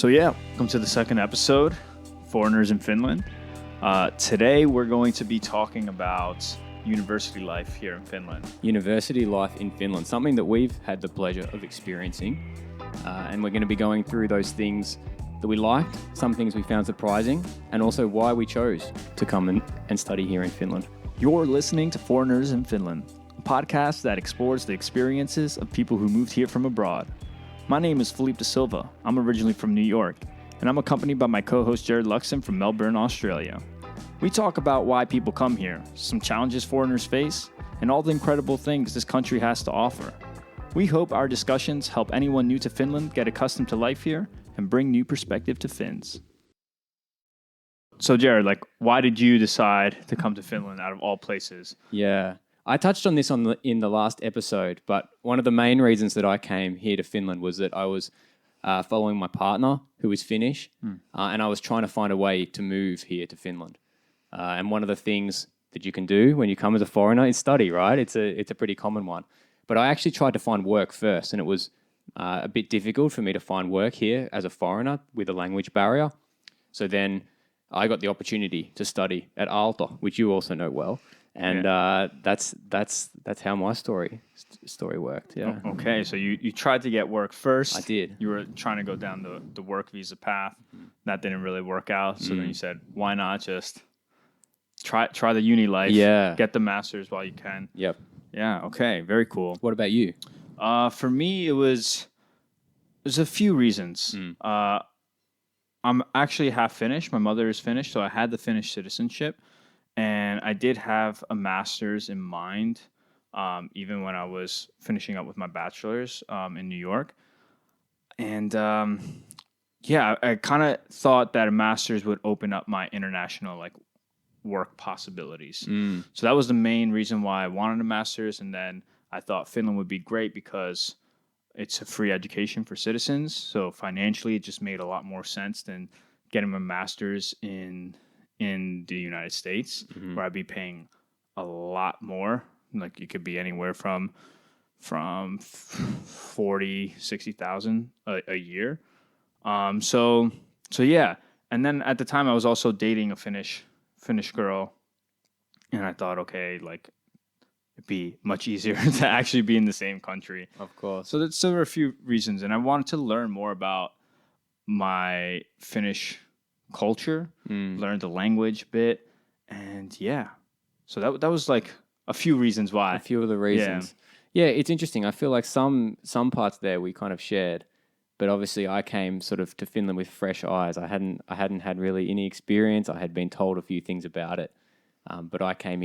Welcome to the second episode, Foreigners in Finland. Today we're going to be talking about university life here in Finland. University life in Finland, something that we've had the pleasure of experiencing. And we're going to be going through those things that we liked, some things we found surprising, and also why we chose to come and study here in Finland. You're listening to Foreigners in Finland, a podcast that explores the experiences of people who moved here from abroad. My name is Felipe Silva. I'm originally from New York, and I'm accompanied by my co-host Jarrod Luxton from Melbourne, Australia. We talk about why people come here, some challenges foreigners face, and all the incredible things this country has to offer. We hope our discussions help anyone new to Finland get accustomed to life here and bring new perspective to Finns. So Jarrod, why did you decide to come to Finland out of all places? Yeah, I touched on this in the last episode, but one of the main reasons that I came here to Finland was that I was following my partner, who is Finnish, and I was trying to find a way to move here to Finland. And one of the things that you can do when you come as a foreigner is study, right? It's a pretty common one. But I actually tried to find work first, and it was a bit difficult for me to find work here as a foreigner with a language barrier. So then I got the opportunity to study at Aalto, which you also know well. And that's how my story worked. Yeah. Okay, so you tried to get work first. I did. You were trying to go down the work visa path. That didn't really work out. So then you said, why not just try the uni life? Yeah. Get the master's while you can. Yep. Yeah. Okay. Very cool. What about you? For me, there's a few reasons. I'm actually half Finnish. My mother is Finnish, so I had the Finnish citizenship. And I did have a master's in mind, even when I was finishing up with my bachelor's in New York. And I kind of thought that a master's would open up my international work possibilities. So that was the main reason why I wanted a master's. And then I thought Finland would be great because it's a free education for citizens. So financially, it just made a lot more sense than getting a master's in the United States, where I'd be paying a lot more. You could be anywhere from 40, 60,000 a year. So yeah. And then at the time I was also dating a Finnish girl, and I thought, okay, it'd be much easier to actually be in the same country. Of course. So there were a few reasons, and I wanted to learn more about my Finnish culture, learn the language a bit, and so that was a few reasons why. A few of the reasons. Yeah, it's interesting. I feel like some parts there we kind of shared, but obviously I came sort of to Finland with fresh eyes. I hadn't had really any experience. I had been told a few things about it, but I came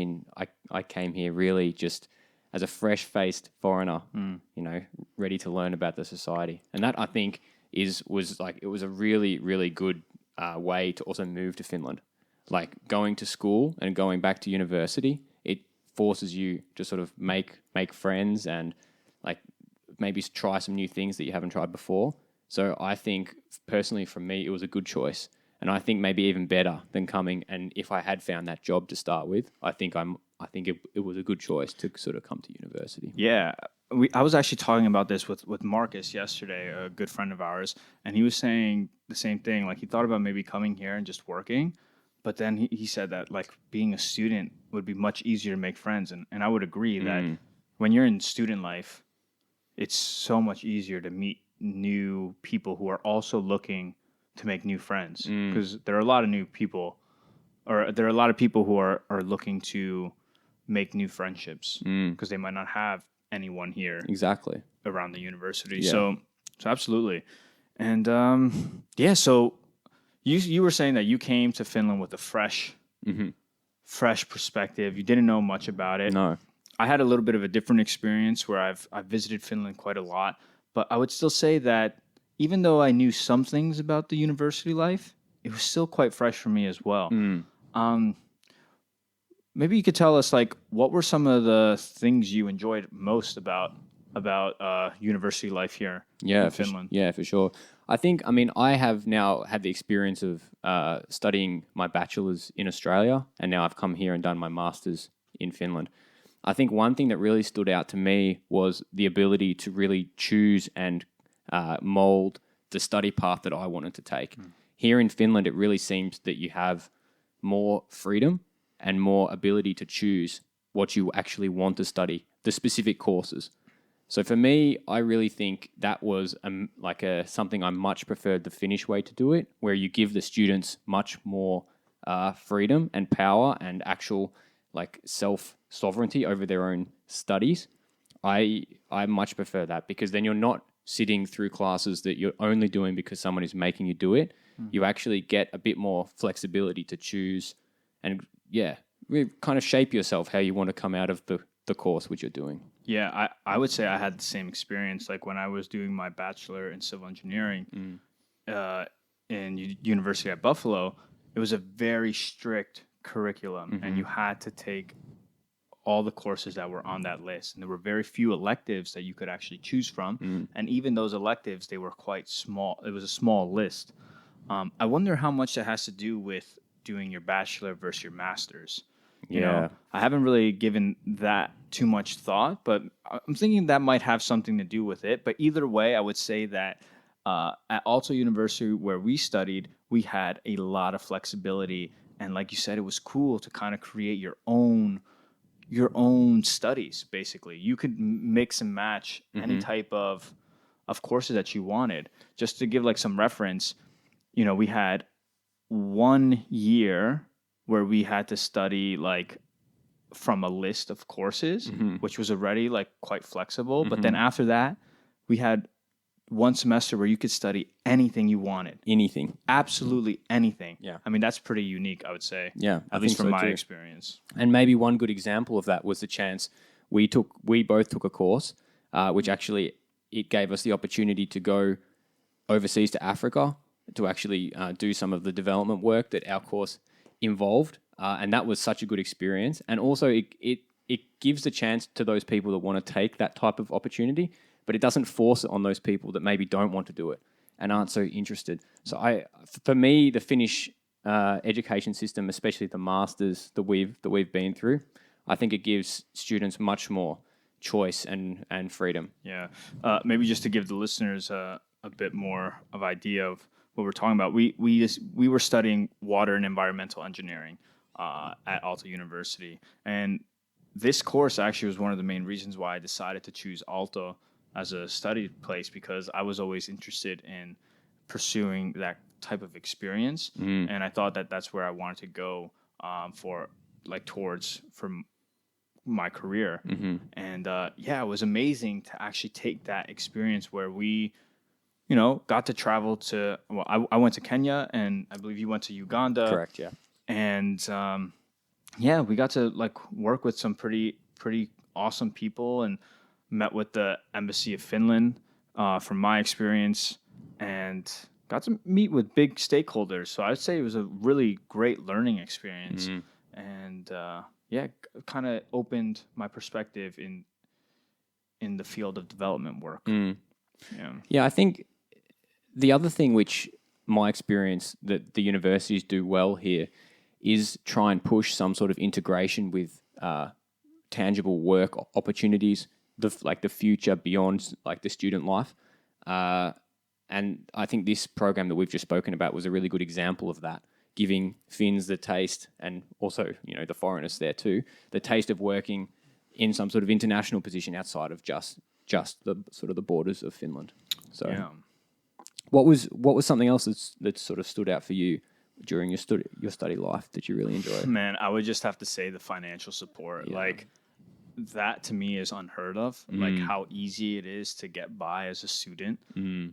here really just as a fresh-faced foreigner, ready to learn about the society, and that I think it was a really, really good way to also move to Finland. Going to school and going back to university, it forces you to sort of make friends and maybe try some new things that you haven't tried before. So I think personally for me, it was a good choice. And I think maybe even better than coming. And if I had found that job to start with, I think it was a good choice to sort of come to university. Yeah. I was actually talking about this with Marcus yesterday, a good friend of ours, and he was saying the same thing. He thought about maybe coming here and just working, but then he said that being a student would be much easier to make friends, and I would agree that when you're in student life, it's so much easier to meet new people who are also looking to make new friends, because there are a lot of new people, or there are a lot of people who are looking to make new friendships because they might not have anyone here exactly around the university. Yeah. So absolutely. And so you were saying that you came to Finland with a fresh perspective. You didn't know much about it. No. I had a little bit of a different experience where I've visited Finland quite a lot, but I would still say that even though I knew some things about the university life, it was still quite fresh for me as well. Maybe you could tell us what were some of the things you enjoyed most about university life here in Finland? For sure. I have now had the experience of studying my bachelor's in Australia, and now I've come here and done my master's in Finland. I think one thing that really stood out to me was the ability to really choose and mold the study path that I wanted to take. Here in Finland, it really seems that you have more freedom and more ability to choose what you actually want to study, the specific courses. So for me, I really think that was something I much preferred the Finnish way to do it, where you give the students much more freedom and power and actual like self-sovereignty over their own studies. I much prefer that, because then you're not sitting through classes that you're only doing because someone is making you do it. You actually get a bit more flexibility to choose and, really kind of shape yourself how you want to come out of the course which you're doing. Yeah, I would say I had the same experience. Like when I was doing my bachelor in civil engineering in University at Buffalo, it was a very strict curriculum, and you had to take all the courses that were on that list. And there were very few electives that you could actually choose from. And even those electives, they were quite small. It was a small list. I wonder how much that has to do with doing your bachelor versus your master's. You know, I haven't really given that too much thought, but I'm thinking that might have something to do with it. But either way, I would say that at Aalto University, where we studied, we had a lot of flexibility. And like you said, it was cool to kind of create your own studies. Basically, you could mix and match any type of courses that you wanted. Just to give like some reference, you know, we had 1 year where we had to study like from a list of courses, which was already like quite flexible. But then after that, we had 1 semester where you could study anything you wanted. Anything. Absolutely anything. Yeah. I mean, that's pretty unique, I would say. Yeah. At least from my experience. And maybe one good example of that was the chance we both took a course, which actually it gave us the opportunity to go overseas to Africa to actually do some of the development work that our course involved. And that was such a good experience. And also it gives the chance to those people that want to take that type of opportunity, but it doesn't force it on those people that maybe don't want to do it and aren't so interested. So for me, the Finnish education system, especially the masters that we've been through, I think it gives students much more choice and freedom. Yeah. Maybe just to give the listeners a bit more of idea of what we're talking about. We were studying water and environmental engineering at Aalto University, and this course actually was one of the main reasons why I decided to choose Aalto as a study place, because I was always interested in pursuing that type of experience, and I thought that that's where I wanted to go for my career. And it was amazing to actually take that experience where we, you know, got to travel to. Well, I went to Kenya, and I believe you went to Uganda. Correct. Yeah. And we got to like work with some pretty awesome people, and met with the embassy of Finland from my experience, and got to meet with big stakeholders. So I'd say it was a really great learning experience, and kind of opened my perspective in the field of development work. Yeah, I think the other thing which my experience that the universities do well here is try and push some sort of integration with tangible work opportunities, the future beyond like the student life. And I think this program that we've just spoken about was a really good example of that, giving Finns the taste, and also, you know, the foreigners there too, the taste of working in some sort of international position outside of just the sort of the borders of Finland. So what was something else that sort of stood out for you during your study life that you really enjoyed? Man, I would just have to say the financial support. Like, that to me is unheard of. Like how easy it is to get by as a student. You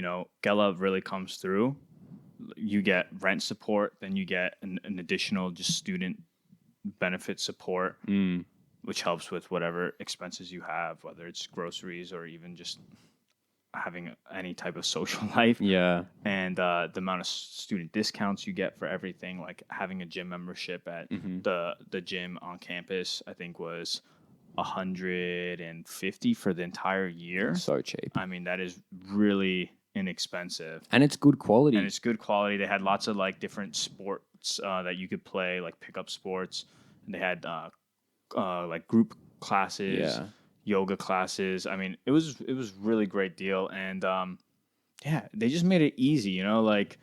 know, Gela really comes through. You get rent support, then you get an additional just student benefit support, which helps with whatever expenses you have, whether it's groceries or even just having any type of social life. Yeah. And the amount of student discounts you get for everything, like having a gym membership at the gym on campus, I think was $150 for the entire year. So cheap. I mean, that is really inexpensive. And it's good quality. They had lots of like different sports that you could play, like pickup sports. And they had like group classes, yoga classes. I mean, it was really great deal. And Yeah, they just made it easy, like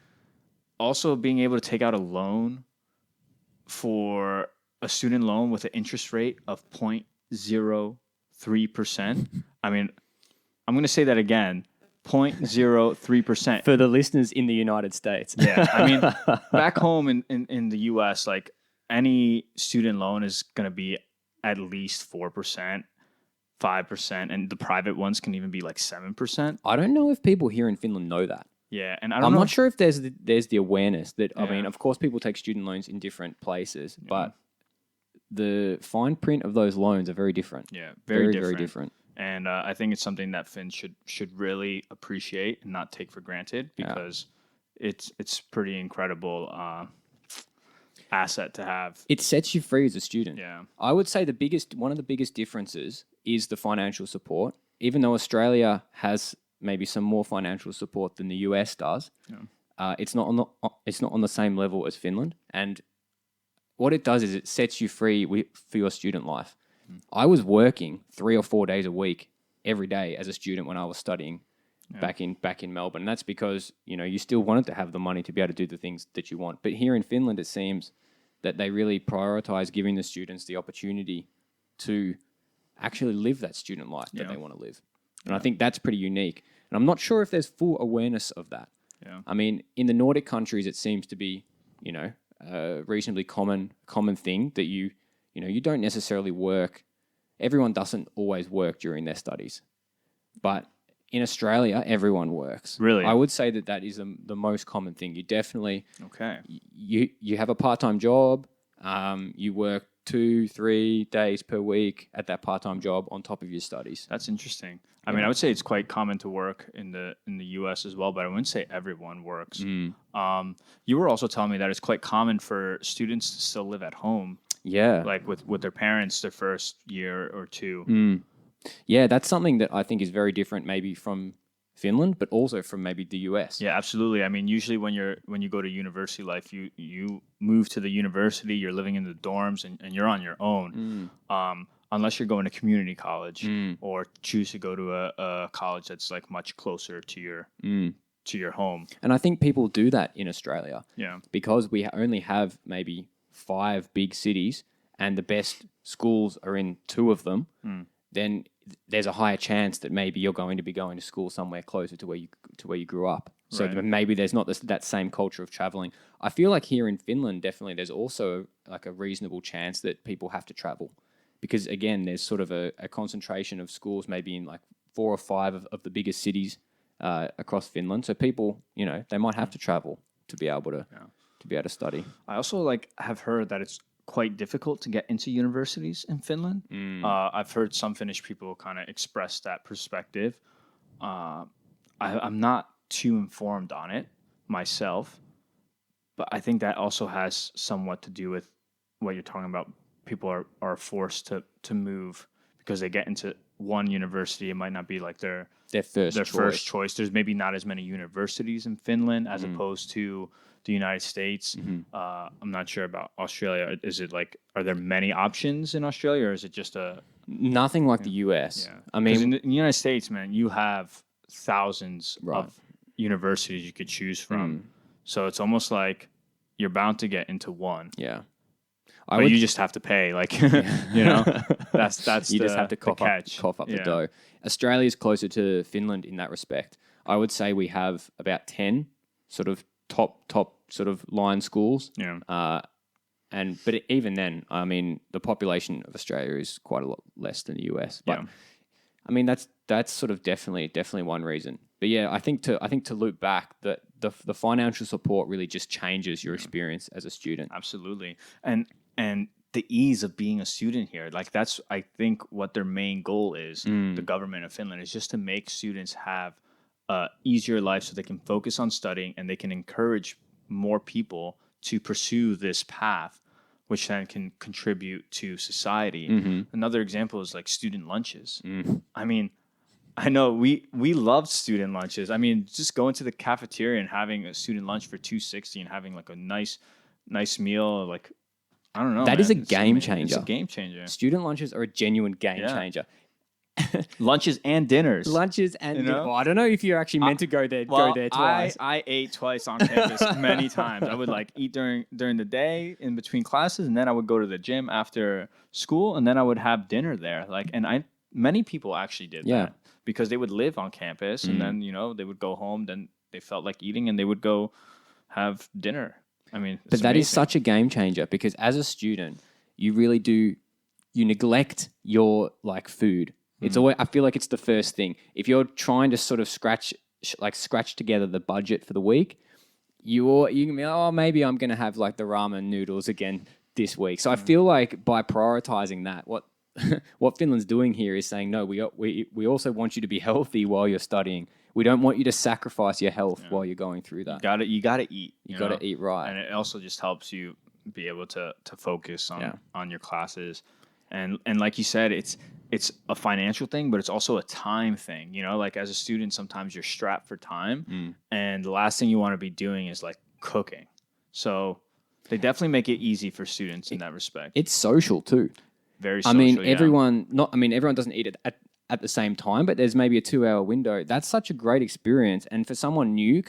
also being able to take out a loan for a student loan with an interest rate of 0.03%. I mean, I'm going to say that again, 0.03%. For the listeners in the United States. Yeah, I mean, back home in the US, like any student loan is going to be at least 4%, 5%, and the private ones can even be like 7%. I don't know if people here in Finland know that. Yeah, and I'm not sure if there's the awareness that, I Yeah. mean, of course, people take student loans in different places, but the fine print of those loans are very different. Yeah, Very very different. And I think it's something that Finns should really appreciate and not take for granted because it's pretty incredible asset to have. It sets you free as a student. Yeah. I would say one of the biggest differences is the financial support. Even though Australia has maybe some more financial support than the US does, it's not on the same level as Finland. And what it does is it sets you free for your student life. I was working 3 or 4 days a week every day as a student when I was studying back in Melbourne. And that's because, you still wanted to have the money to be able to do the things that you want. But here in Finland, it seems that they really prioritize giving the students the opportunity to actually live that student life that they want to live. And I think that's pretty unique. And I'm not sure if there's full awareness of that. Yeah. I mean, in the Nordic countries, it seems to be, a reasonably common thing that you don't necessarily work. Everyone doesn't always work during their studies. But in Australia, everyone works. Really? I would say that is the most common thing. You definitely... Okay. You have a part-time job. You work 2-3 days per week at that part-time job on top of your studies. That's interesting. I mean, I would say it's quite common to work in the US as well, but I wouldn't say everyone works. You were also telling me that it's quite common for students to still live at home. Yeah. Like with their parents their first year or two. Yeah, that's something that I think is very different maybe from Finland, but also from maybe the US. Yeah, absolutely. I mean, usually when you go to university life, you move to the university, you're living in the dorms and you're on your own. Unless you're going to community college or choose to go to a college that's like much closer to your home. And I think people do that in Australia. Yeah. Because we only have maybe 5 big cities and the best schools are in 2 of them, then there's a higher chance that maybe you're going to be going to school somewhere closer to where you grew up. So maybe there's not that same culture of traveling. I feel like here in Finland, definitely there's also like a reasonable chance that people have to travel. Because again, there's sort of a concentration of schools maybe in like 4 or 5 of the biggest cities across Finland. So people, they might have to travel to be able to study. I also have heard that it's quite difficult to get into universities in Finland. I've heard some Finnish people kind of express that perspective. I'm not too informed on it myself, but I think that also has somewhat to do with what you're talking about. People are forced to move because they get into one university. It might not be like their first choice. There's maybe not as many universities in Finland as opposed to the United States. I'm not sure about Australia. Is it are there many options in Australia, or is it just nothing like the US? Yeah. I mean, in the United States, man, you have thousands of universities you could choose from. So it's almost like you're bound to get into one. Yeah. But you just have to pay, that's you the, just have to cough up the dough. Australia's closer to Finland in that respect. I would say we have about 10 sort of top sort of line schools. Yeah. But even then, I mean, the population of Australia is quite a lot less than the US. But I mean, that's sort of definitely one reason. But yeah, I think to loop back, that the financial support really just changes your experience as a student. Absolutely. And the ease of being a student here, that's, I think, what their main goal is, the government of Finland, is just to make students have a easier life so they can focus on studying and they can encourage more people to pursue this path, which then can contribute to society. Another example is student lunches. I mean, I know we loved student lunches. I mean, just going to the cafeteria and having a student lunch for $2.60 and having a nice meal, I don't know. That is a game changer. It's a game changer. Student lunches are a genuine game changer. Lunches and dinners. Lunches and You know? well, I don't know if you're actually meant to go there twice. I ate twice on campus many times. I would like eat during the day in between classes, and then I would go to the gym after school, and then I would have dinner there. Like, and many people actually did that because they would live on campus, and then they would go home. Then they felt like eating, and they would go have dinner. I mean, but that is such a game changer because as a student, you really do neglect your like food. It's always, I feel like it's the first thing. If you're trying to sort of scratch together the budget for the week, you can be, oh, maybe I'm going to have like the ramen noodles again this week. So I feel like by prioritizing that, what Finland's doing here is saying, no, we also want you to be healthy while you're studying. We don't want you to sacrifice your health while you're going through that. You got to eat. You got to eat right. And it also just helps you be able to focus on your classes. And like you said, it's a financial thing, but it's also a time thing. Like as a student, sometimes you're strapped for time, and the last thing you want to be doing is like cooking. So they definitely make it easy for students in that respect. It's social too. Very social. Everyone doesn't eat it at the same time, but there's maybe a 2-hour window. That's such a great experience. And for someone new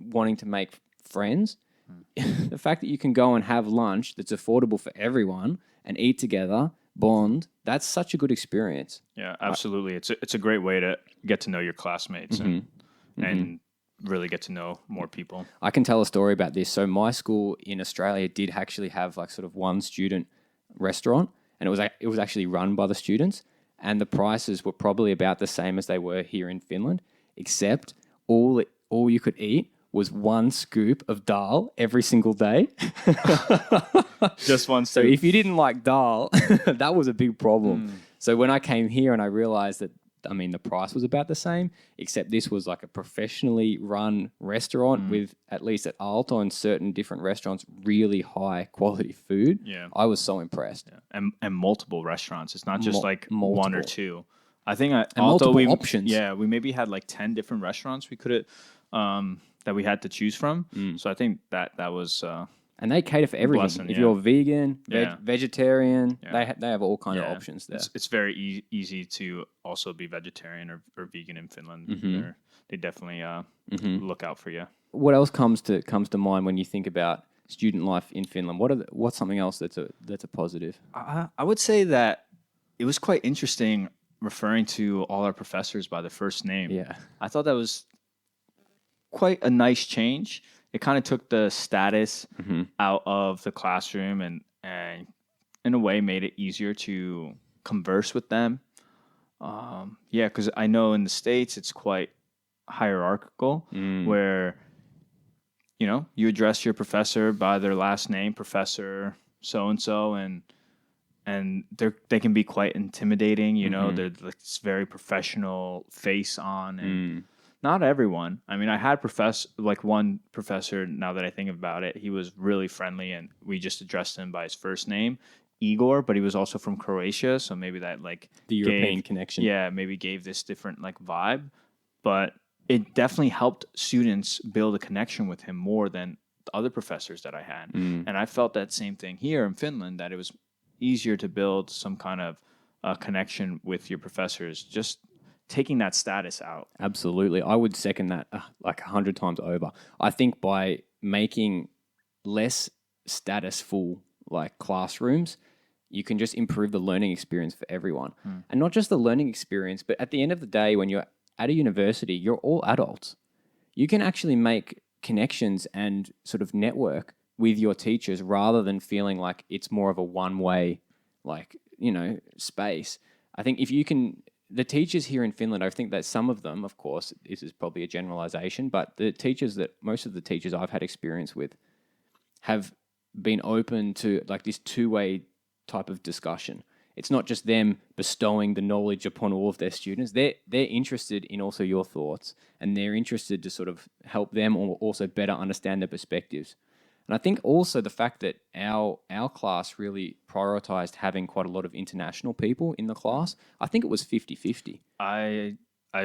wanting to make friends, the fact that you can go and have lunch that's affordable for everyone and eat together, bond, that's such a good experience. Yeah, absolutely. It's a great way to get to know your classmates and really get to know more people. I can tell a story about this. So my school in Australia did actually have like sort of one student restaurant, and it was actually run by the students, and the prices were probably about the same as they were here in Finland, except all you could eat was one scoop of dal every single day. Just one scoop. So if you didn't like dal, that was a big problem. So when I came here and I realized that, the price was about the same, except this was like a professionally run restaurant with, at least at Aalto and certain different restaurants, really high quality food. Yeah. I was so impressed. Yeah. And multiple restaurants. It's not just multiple. One or two. I think at Aalto, multiple options. Yeah, we maybe had like 10 different restaurants we could have that we had to choose from. So I think that was and they cater for everything. Blessing, if you're vegan, Yeah. vegetarian, they have all kind of options there. It's very easy to also be vegetarian or vegan in Finland. They definitely look out for you. What else comes to mind when you think about student life in Finland? What's something else that's a positive? I would say that it was quite interesting referring to all our professors by their first name. Yeah. I thought that was quite a nice change. It kind of took the status out of the classroom and in a way made it easier to converse with them. Because I know in the States it's quite hierarchical where, you address your professor by their last name, Professor so-and-so, and they can be quite intimidating. They're like this very professional face on and not everyone. I had one professor, now that I think about it, he was really friendly and we just addressed him by his first name, Igor, but he was also from Croatia. So maybe that the European connection. Yeah, maybe gave this different vibe, but it definitely helped students build a connection with him more than the other professors that I had. And I felt that same thing here in Finland, that it was easier to build some kind of connection with your professors, just taking that status out. Absolutely. I would second that 100 times over. I think by making less statusful classrooms, you can just improve the learning experience for everyone. And not just the learning experience, but at the end of the day, when you're at a university, you're all adults. You can actually make connections and sort of network with your teachers rather than feeling like it's more of a one-way, space. I think if you can... The teachers here in Finland, I think that some of them, of course, this is probably a generalization, but most of the teachers I've had experience with have been open to this two-way type of discussion. It's not just them bestowing the knowledge upon all of their students. They're interested in also your thoughts, and they're interested to sort of help them or also better understand their perspectives. And I think also the fact that our class really prioritized having quite a lot of international people in the class, I think it was 50-50. I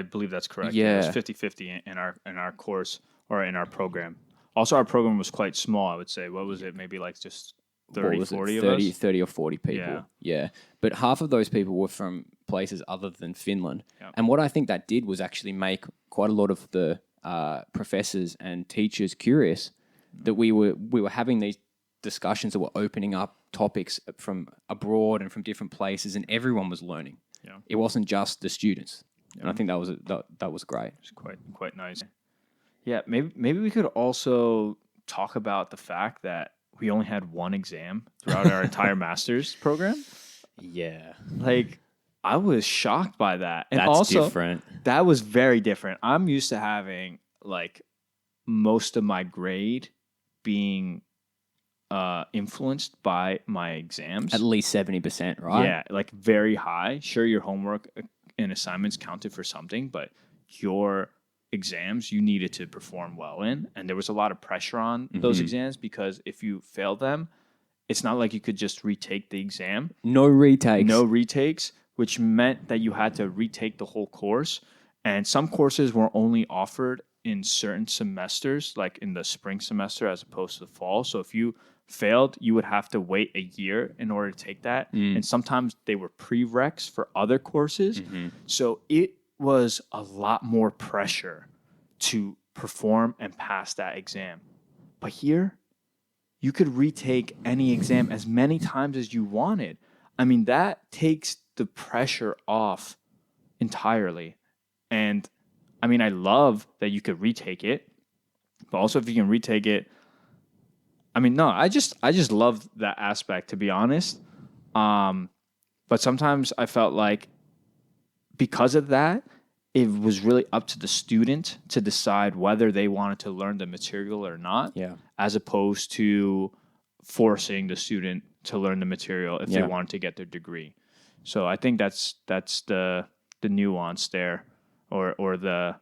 believe that's correct. Yeah. It was 50-50 in our course or in our program. Also, our program was quite small, I would say. What was it? Maybe just 30, 40 of us? 30 or 40 people. Yeah. But half of those people were from places other than Finland. Yep. And what I think that did was actually make quite a lot of the professors and teachers curious that we were having these discussions that were opening up topics from abroad and from different places, and everyone was learning. Yeah. It wasn't just the students, and I think that was great. It's quite nice. Yeah, maybe we could also talk about the fact that we only had one exam throughout our entire master's program. Yeah, Like, I was shocked by that, and that's also different. that was very different. I'm used to having like most of my grade being influenced by my exams. At least 70%, right? Yeah, like very high. Sure, your homework and assignments counted for something, but your exams you needed to perform well in. And there was a lot of pressure on those exams because if you failed them, it's not like you could just retake the exam. No retakes. No retakes, which meant that you had to retake the whole course. And some courses were only offered in certain semesters, like in the spring semester as opposed to the fall. So if you failed, you would have to wait a year in order to take that. And sometimes they were prereqs for other courses. So it was a lot more pressure to perform and pass that exam. But here, you could retake any exam as many times as you wanted. I mean, that takes the pressure off entirely. And I mean, I love that you could retake it, but also if you can retake it, I mean, no, I just love that aspect, to be honest. But sometimes I felt like because of that, it was really up to the student to decide whether they wanted to learn the material or not, as opposed to forcing the student to learn the material if they wanted to get their degree. So I think that's the nuance there, or the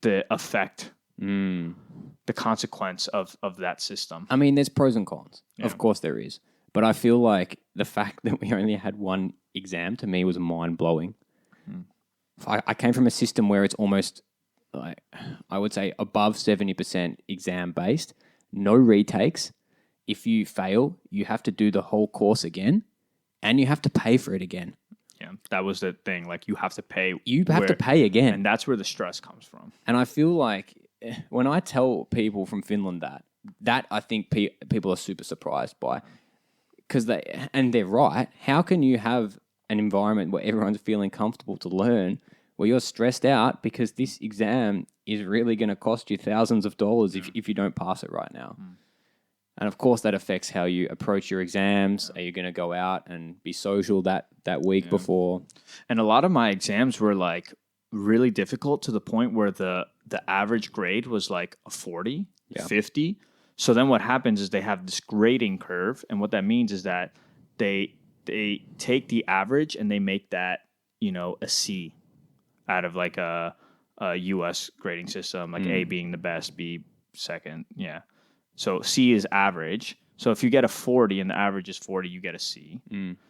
effect, the consequence of that system. I mean, there's pros and cons. Yeah. Of course there is. But I feel like the fact that we only had one exam to me was mind-blowing. I came from a system where it's almost, like, I would say, above 70% exam-based, no retakes. If you fail, you have to do the whole course again, and you have to pay for it again. Yeah, that was the thing. Like, you have to pay. You have to pay again. And that's where the stress comes from. And I feel like when I tell people from Finland that I think people are super surprised by. Because they're right. How can you have an environment where everyone's feeling comfortable to learn, where you're stressed out because this exam is really going to cost you thousands of dollars if you don't pass it right now? And of course, that affects how you approach your exams. Are you going to go out and be social that week before? And a lot of my exams were like really difficult to the point where the average grade was like a 40, 50. So then what happens is they have this grading curve. And what that means is that they take the average and they make that, a C out of like a US grading system, like A being the best, B second. Yeah. So C is average. So if you get a 40 and the average is 40, you get a C.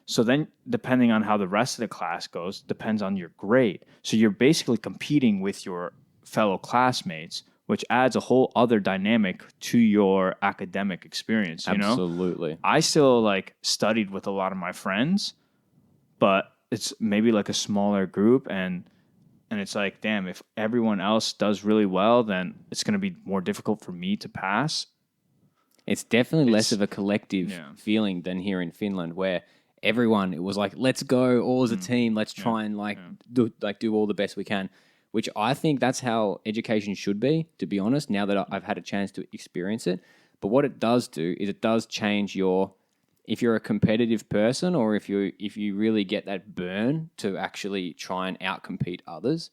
So then depending on how the rest of the class goes, depends on your grade. So you're basically competing with your fellow classmates, which adds a whole other dynamic to your academic experience. Absolutely. I still like studied with a lot of my friends, but it's maybe like a smaller group, and it's like, damn, if everyone else does really well, then it's going to be more difficult for me to pass. It's definitely less of a collective feeling than here in Finland, where everyone, it was like, let's go all as a team. Let's try and do all the best we can, which I think that's how education should be, to be honest, now that I've had a chance to experience it. But what it does do is it does change if you're a competitive person, or if you really get that burn to actually try and outcompete others,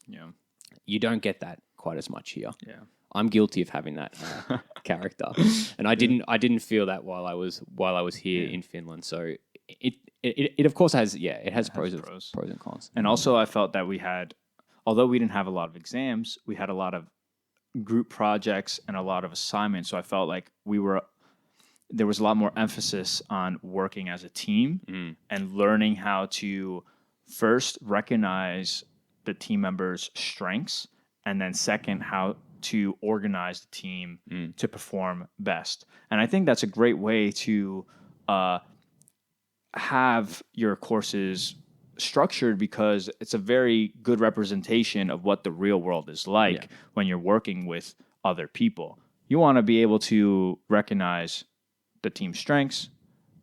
you don't get that quite as much here. Yeah. I'm guilty of having that character, and I didn't feel that while I was here in Finland. So it of course has pros and cons. And also, I felt that although we didn't have a lot of exams, we had a lot of group projects and a lot of assignments. So I felt like there was a lot more emphasis on working as a team and learning how to first recognize the team members' strengths, and then second, how to organize the team to perform best. And I think that's a great way to have your courses structured because it's a very good representation of what the real world is like when you're working with other people. You want to be able to recognize the team's strengths,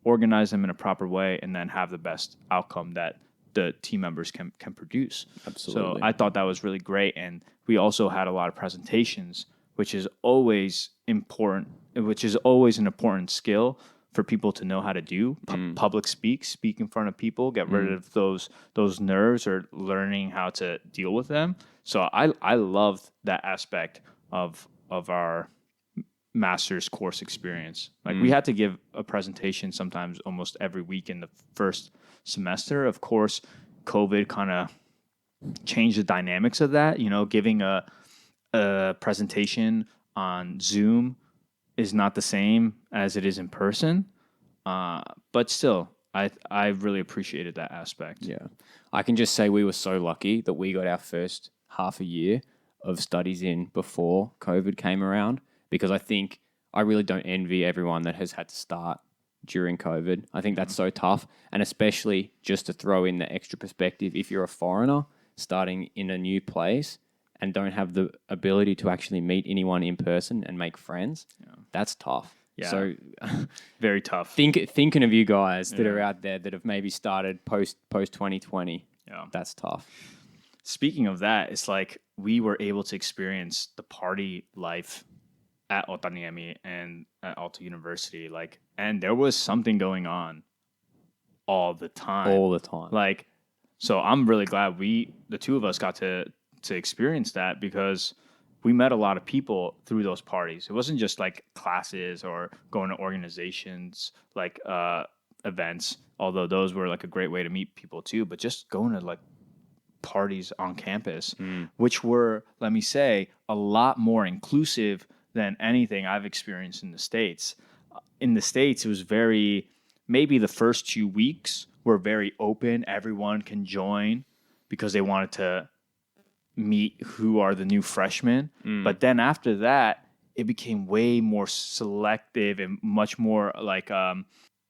organize them in a proper way, and then have the best outcome that the team members can produce. Absolutely. So I thought that was really great. And we also had a lot of presentations, which is always important, which is always an important skill for people to know how to do. Public speak in front of people, get rid of those nerves, or learning how to deal with them. So I loved that aspect of our master's course experience. Like we had to give a presentation sometimes almost every week in the first semester. Of course, COVID kind of changed the dynamics of that. You know, giving a presentation on Zoom is not the same as it is in person. But still, I really appreciated that aspect. Yeah. I can just say we were so lucky that we got our first half a year of studies in before COVID came around, because I think I really don't envy everyone that has had to start during COVID. I think that's so tough. And especially, just to throw in the extra perspective, if you're a foreigner starting in a new place and don't have the ability to actually meet anyone in person and make friends, that's tough. Yeah. So very tough. Thinking of you guys that are out there that have maybe started post 2020, that's tough. Speaking of that, it's like we were able to experience the party life at Otaniemi and at Aalto University. Like, and there was something going on all the time. All the time. Like, so I'm really glad the two of us got to experience that, because we met a lot of people through those parties. It wasn't just like classes or going to organizations like events, although those were like a great way to meet people too, but just going to like parties on campus, which were, let me say, a lot more inclusive than anything I've experienced in the States. In the States, it was maybe the first 2 weeks were very open. Everyone can join because they wanted to meet who are the new freshmen. But then after that, it became way more selective and much more like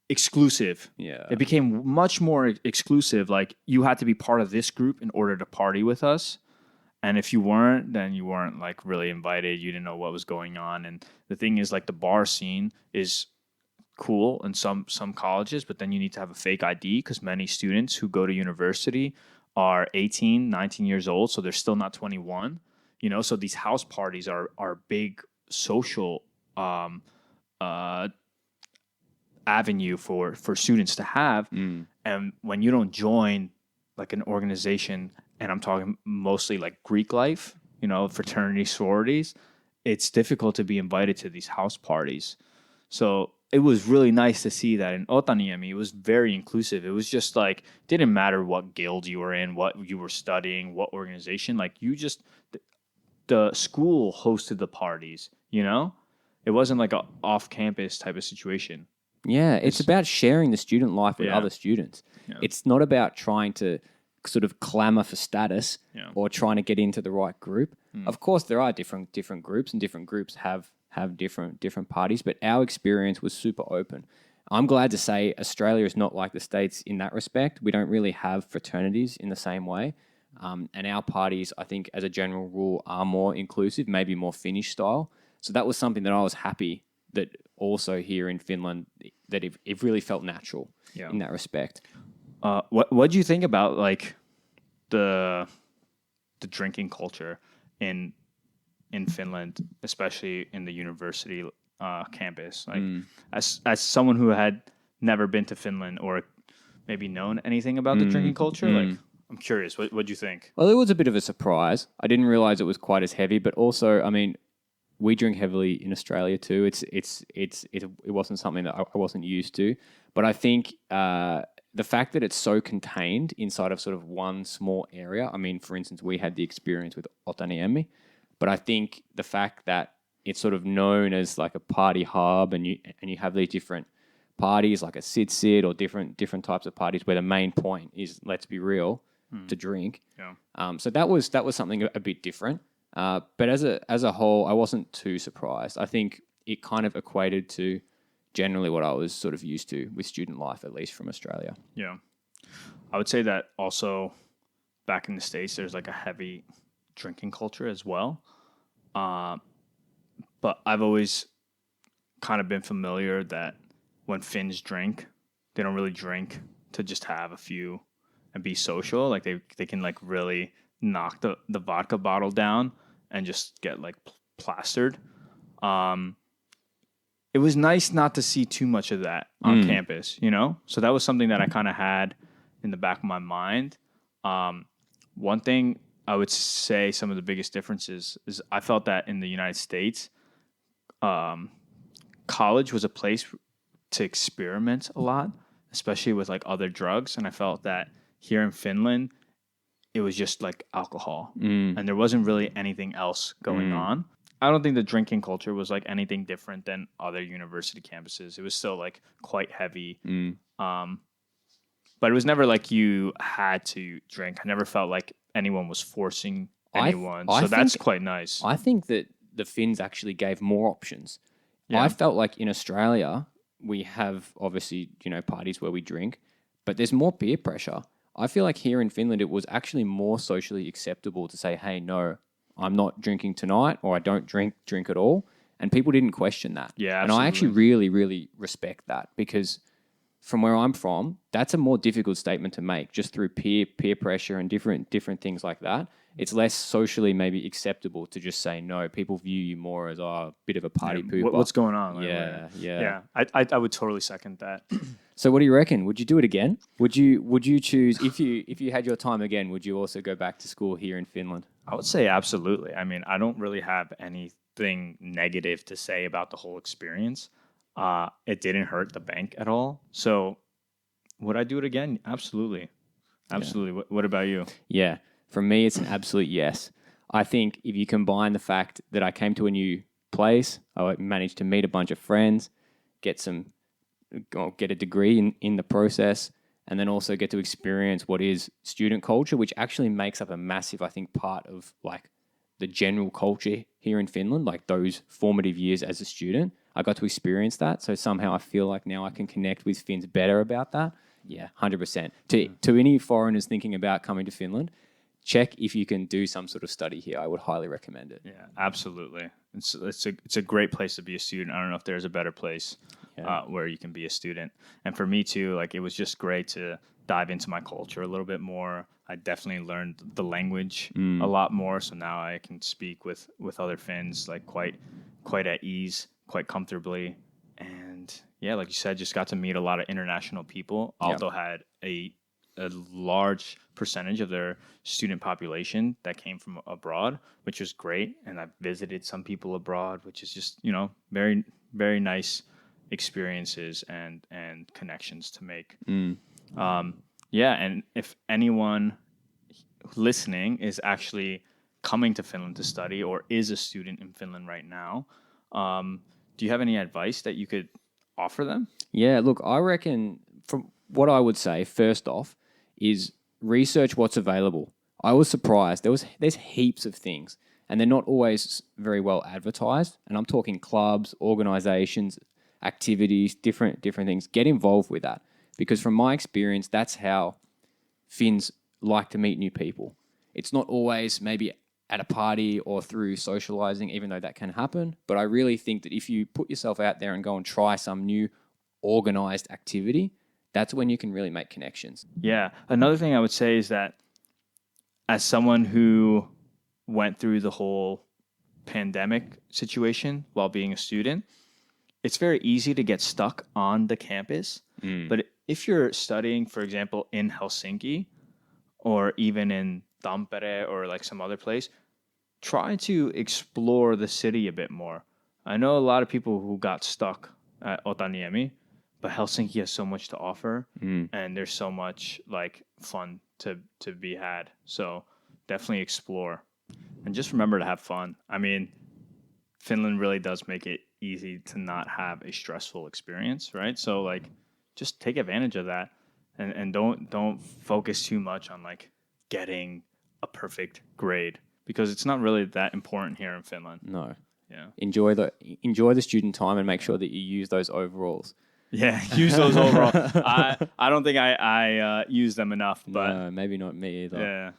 exclusive. Yeah. It became much more exclusive. Like, you had to be part of this group in order to party with us. And if you weren't, then you weren't like really invited. You didn't know what was going on. And the thing is, like, the bar scene is cool in some colleges, but then you need to have a fake ID, because many students who go to university are 18, 19 years old, so they're still not 21. You know, so these house parties are big social avenue for students to have. And when you don't join like an organization, and I'm talking mostly like Greek life, you know, fraternity, sororities, it's difficult to be invited to these house parties. So it was really nice to see that in Otaniemi. It was very inclusive. It was just like, didn't matter what guild you were in, what you were studying, what organization, like the school hosted the parties, you know? It wasn't like a off-campus type of situation. Yeah, it's about sharing the student life with other students. Yeah. It's not about trying to sort of clamor for status or trying to get into the right group. Of course, there are different groups, and different groups have different parties, but our experience was super open. I'm glad to say Australia is not like the States in that respect. We don't really have fraternities in the same way. And our parties, I think, as a general rule, are more inclusive, maybe more Finnish style. So that was something that I was happy that also here in Finland, that it really felt natural in that respect. What do you think about like the drinking culture in Finland, especially in the university campus? Like, as someone who had never been to Finland or maybe known anything about the drinking culture, like, I'm curious. What do you think? Well, it was a bit of a surprise. I didn't realize it was quite as heavy, but also, I mean, we drink heavily in Australia too. It wasn't something that I wasn't used to, but I think the fact that it's so contained inside of sort of one small area. I mean, for instance, we had the experience with Otaniemi, but I think the fact that it's sort of known as like a party hub, and you have these different parties like a sit or different types of parties where the main point is, let's be real, to drink. Yeah. So that was something a bit different. But as a whole, I wasn't too surprised. I think it kind of equated to generally what I was sort of used to with student life, at least from Australia. Yeah. I would say that also back in the States, there's like a heavy drinking culture as well. But I've always kind of been familiar that when Finns drink, they don't really drink to just have a few and be social. Like they can like really knock the vodka bottle down and just get like plastered. It was nice not to see too much of that on campus, you know? So that was something that I kind of had in the back of my mind. One thing I would say some of the biggest differences is I felt that in the United States, college was a place to experiment a lot, especially with like other drugs. And I felt that here in Finland, it was just like alcohol and there wasn't really anything else going on. I don't think the drinking culture was like anything different than other university campuses. It was still like quite heavy. But it was never like you had to drink. I never felt like anyone was forcing anyone. So that's quite nice. I think that the Finns actually gave more options. Yeah. I felt like in Australia, we have obviously, parties where we drink, but there's more peer pressure. I feel like here in Finland, it was actually more socially acceptable to say, hey, no, I'm not drinking tonight, or I don't drink at all. And people didn't question that. Yeah, absolutely. And I actually really, really respect that, because from where I'm from, that's a more difficult statement to make just through peer pressure and different things like that. It's less socially maybe acceptable to just say no. People view you more as a bit of a party pooper. What's going on? Like, Yeah. I would totally second that. So what do you reckon? Would you do it again? Would you choose, if you had your time again, would you also go back to school here in Finland? I would say absolutely. I mean, I don't really have anything negative to say about the whole experience. It didn't hurt the bank at all. So would I do it again? Absolutely. Absolutely. Yeah. What about you? Yeah. For me, it's an absolute yes. I think if you combine the fact that I came to a new place, I managed to meet a bunch of friends, get a degree in the process, and then also get to experience what is student culture, which actually makes up a massive, I think, part of like the general culture here in Finland, like those formative years as a student. I got to experience that. So somehow I feel like now I can connect with Finns better about that. Yeah, 100%. To any foreigners thinking about coming to Finland, check if you can do some sort of study here. I would highly recommend it. Yeah, absolutely. It's a great place to be a student. I don't know if there's a better place where you can be a student. And for me too, like it was just great to dive into my culture a little bit more. I definitely learned the language a lot more. So now I can speak with other Finns like quite at ease, quite comfortably. And yeah, like you said, just got to meet a lot of international people. Aalto had a large percentage of their student population that came from abroad, which was great. And I visited some people abroad, which is just, very, very nice experiences and connections to make. And if anyone listening is actually coming to Finland to study or is a student in Finland right now, do you have any advice that you could offer them? Yeah, look, I reckon from what I would say, first off, is research what's available. I was surprised. There's heaps of things, and they're not always very well advertised. And I'm talking clubs, organizations, activities, different things. Get involved with that, because from my experience, that's how Finns like to meet new people. It's not always maybe at a party or through socializing, even though that can happen. But I really think that if you put yourself out there and go and try some new organized activity, that's when you can really make connections. Yeah. Another thing I would say is that as someone who went through the whole pandemic situation while being a student, it's very easy to get stuck on the campus. But if you're studying, for example, in Helsinki or even in Tampere or like some other place, try to explore the city a bit more. I know a lot of people who got stuck at Otaniemi, but Helsinki has so much to offer, and there's so much like fun to be had. So definitely explore, and just remember to have fun. I mean, Finland really does make it easy to not have a stressful experience, right? So like, just take advantage of that, and don't focus too much on like getting a perfect grade, because it's not really that important here in Finland. No. Yeah. Enjoy the student time and make sure that you use those overalls. Yeah, use those overall. I don't think I use them enough, but no, maybe not me either. yeah,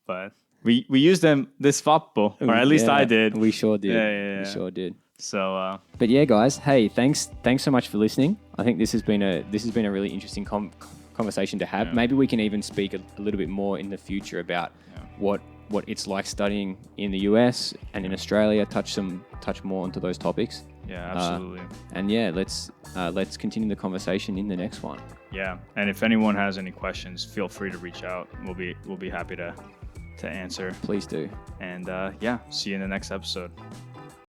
but we use them this Fappo, or at least I did. We sure did. Yeah. We sure did. So, but yeah, guys, hey, thanks so much for listening. I think this has been a really interesting conversation to have. Yeah. Maybe we can even speak a little bit more in the future about what it's like studying in the US and in Australia. Touch more onto those topics. Yeah, absolutely. And yeah, let's continue the conversation in the next one. Yeah, and if anyone has any questions, feel free to reach out. We'll be happy to answer. Please do. And see you in the next episode.